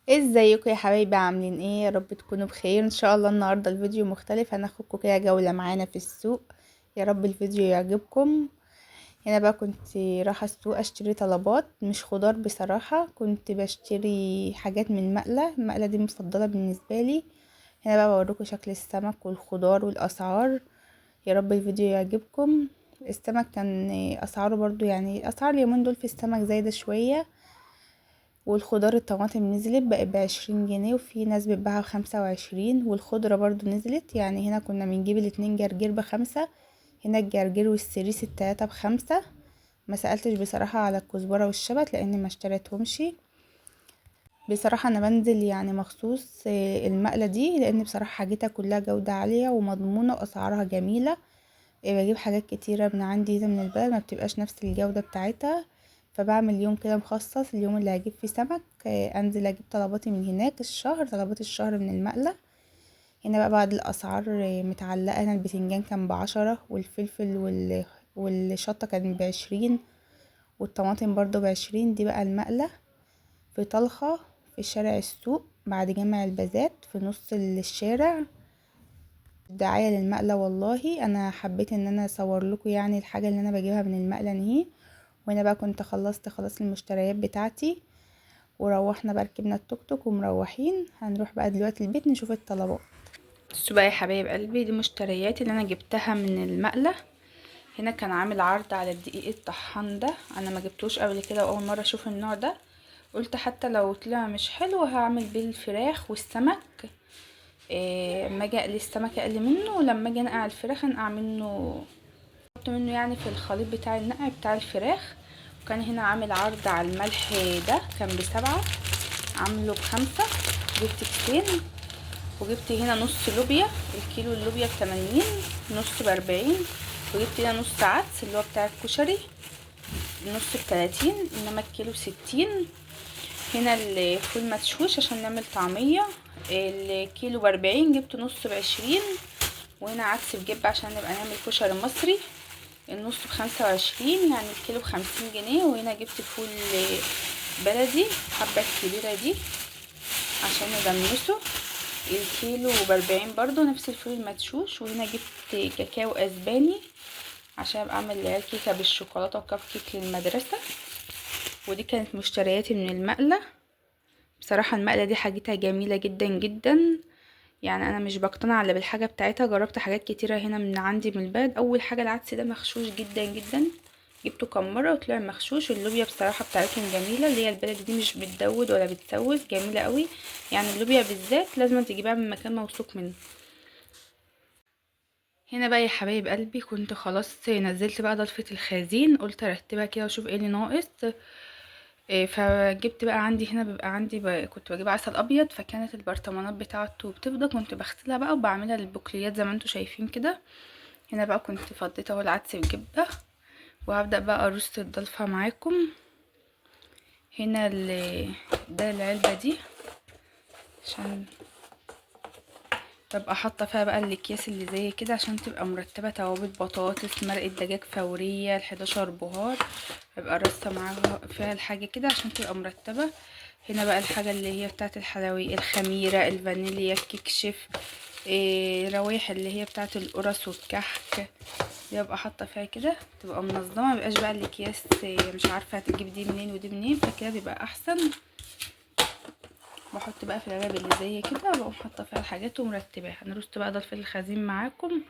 ازيكم يا حبايبي؟ عاملين ايه؟ يا رب تكونوا بخير. ان شاء الله النهارده الفيديو مختلف، هناخدكم كده جولة معانا في السوق. يا رب الفيديو يعجبكم. هنا بقى كنت رايحه السوق اشتري طلبات، مش خضار بصراحة، كنت بشتري حاجات من المقلة دي مفضلة بالنسبة لي. هنا بقى بوريكم شكل السمك والخضار والاسعار. يا رب الفيديو يعجبكم. السمك كان اسعاره برضو، يعني اسعار اليومين دول في السمك زايدة شوية. والخضار الطماطم نزلت بقت ب20 جنيه، وفي ناس بتباعها ب25. والخضرة برضو نزلت، يعني هنا كنا بنجيب الاتنين جرجير ب5، هنا الجرجير والسريس التلاتة ب5. ما سألتش بصراحة على الكزبرة والشبت لاني ما اشتريتهمش. بصراحة انا بنزل يعني مخصوص المقلة دي، لان بصراحة حاجتها كلها جودة عالية ومضمونة واسعارها جميلة. بجيب حاجات كتيرة من عندي هنا من البلد، ما بتبقاش نفس الجودة بتاعتها. فبعمل يوم كده مخصص، اليوم اللي هجيب فيه سمك انزل اجيب طلباتي من هناك. طلبات الشهر من المقلة. هنا بقى بعد الاسعار متعلقة، هنا البتنجان كان ب10، والفلفل والشطة كان ب20، والطماطم برضو ب20. دي بقى المقلة في طلخة في شارع السوق بعد جامع البازات في نص الشارع. دعاية للمقلة، والله انا حبيت ان انا اصور لكم يعني الحاجة اللي انا بجيبها من المقلة نهي. وهنا بقى كنت خلصت خلاص المشتريات بتاعتي، وروحنا بقى ركبنا التوك توك ومروحين. هنروح بقى دلوقتي البيت نشوف الطلبات. بصوا بقى يا حبايب قلبي، دي مشترياتي اللي انا جبتها من المقلة. هنا كان عامل عرض على الدقيق الطحان ده، انا ما جبتوش قبل كده واول مرة اشوف النوع ده. قلت حتى لو طلع مش حلو هعمل بيه الفراخ والسمك. اما اجي اقلي السمك اقلي منه، ولما اجي انقع الفراخ انقع منه، احط منه يعني في الخليط بتاع النقع بتاع الفراخ. وكان هنا عامل عرض على الملح، ده كان ب7، عامله ب5. جبت كيسين. وجبت هنا نص لوبيا، الكيلو اللوبيا ب80، نص ب40. وجبت هنا نص عدس اللي هو بتاع الكشري، النص ب30، انما الكيلو ب60. هنا الفول مدشوش عشان نعمل طعمية، الكيلو ب40، جبت نص ب20. وهنا عدس بجبة عشان نبقى نعمل كشري مصري، النص ب25، يعني الكيلو ب50 جنيه. وهنا جبت فول بلدي حبة الكبيرة دي عشان ندمسه، الكيلو ب40 برضو نفس الفول المدشوش. وهنا جبت كاكاو اسباني عشان ابقى اعمل للعيال كيكه بالشوكولاته وكب كيك للمدرسه. ودي كانت مشترياتي من المقله. بصراحه المقله دي حاجتها جميله جدا جدا، يعني انا مش بقتنع الا بالحاجه بتاعتها. جربت حاجات كتيره هنا من عندي من البلد. اول حاجه العدس ده مغشوش جدا جدا، جبته كم مره وطلع مغشوش. اللوبيا بصراحه بتاعتهم جميله، اللي هي البلد دي مش بتدود ولا بتسوس، جميله قوي. يعني اللوبيا بالذات لازم تجيبها من مكان موثوق منه. هنا بقى يا حبايب قلبي كنت خلاص نزلت بقى ضلفة الخزين، قلت ارتبها كده واشوف ايه اللي ناقص. فجبت بقى عندي هنا بيبقى عندي كنت بجيب عسل ابيض، فكانت البرطمانات بتاعته بتفضى، كنت بغسلها بقى وبعملها للبقليات زي ما انتم شايفين كده. هنا بقى كنت فضيت اهو العدس بجبه، وهبدأ بقى ارص الضلفة معاكم. هنا ده العلبة دي عشان ببقى حاطه فيها بقى الاكياس اللي زي كده عشان تبقى مرتبه، توابل بطاطس، مرقه دجاج فوريه، ال11 بهار، ببقى رصه معاها فيها الحاجه كده عشان تبقى مرتبه. هنا بقى الحاجه اللي هي بتاعه الحلويات، الخميره، الفانيليا، الكيك شيف، روايح اللي هي بتاعه القرص والكحك، دي ببقى حاطه فيها كده تبقى منظمه، مبقاش بقى الاكياس مش عارفه هتجيب دي منين ودي منين، فكده بيبقى احسن. بحط بقى في العلب اللي زي كده وبقوم حاطه فيها الحاجات ومرتباها. هنرص بقى ضلف الخزين معاكم.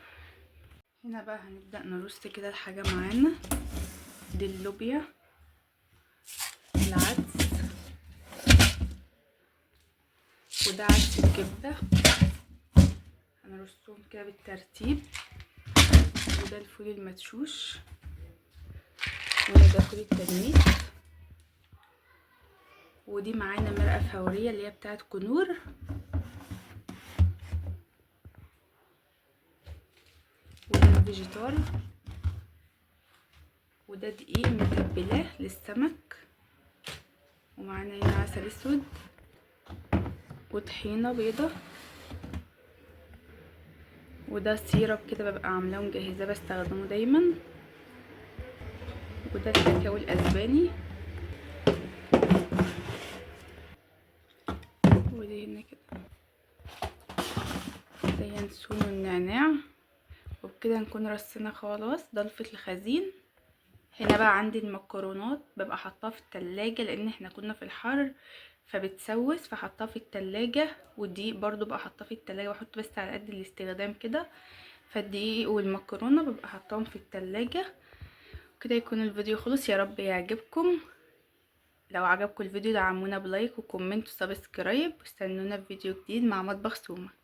هنا بقى هنبدا نرص كده الحاجه معانا. دي اللوبيا، العدس، وده عدس الكبده، هنرصهم كده بالترتيب. وده الفول المدشوش، وده فول التجميد. ودي معانا مرقه فوريه اللي هي بتاعه كنور. وده الفيجيتار. وده دقيق متبلاه للسمك. ومعانا هنا عسل اسود وطحينه بيضه. وده سيرب كده ببقى عاملاه مجهزاه بستخدمه دايما. وده الكاكاو الاسباني. ودي هنا كده زي ينسون والنعناع. وبكده نكون رصينا خلاص ضلفة الخزين. هنا بقى عندي المكرونات ببقى حطاها في التلاجة لان احنا كنا في الحر فبتسوس، فحطاها في التلاجة. والدقيق برضو بقى حطاه في التلاجة، بحط بس على قد الاستخدام كده. فالدقيق والمكرونة ببقى حطاهم في التلاجة. كده يكون الفيديو خلص، يا رب يعجبكم. لو عجبكم الفيديو دعمونا بلايك وكومنت وسبسكرايب، واستنونا في فيديو جديد مع مطبخ سومة.